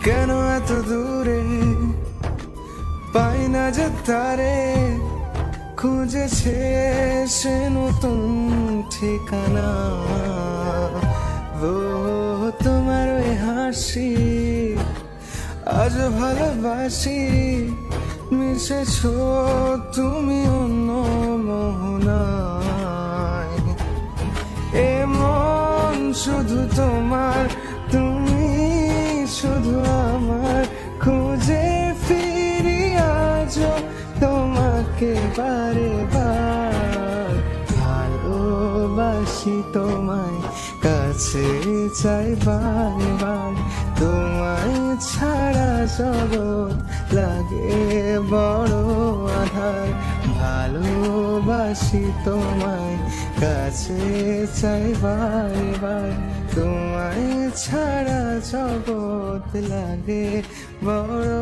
কেন এত দূরে পাই না যে তারে, খুঁজেছে সে নতুন ঠিকানা। ও তোমার ওই হাসি আজ ভালোবাসি, মিশেছ তুমি অন্য মোহনায়। এ মন শুধু তোমার, তুমি শুধু আমার, খুঁজে ফিরি আজ তোমাকে বারে বার। ভালোবাসি তোমায়, কাছে চাই বারে বার, তোমায় ছাড়া জগৎ লাগে বড় আধার। ভালোবাসি তোমায়, কাছে চাই বারে বার, তোমায় ছাড়া জগৎ লাগে বড়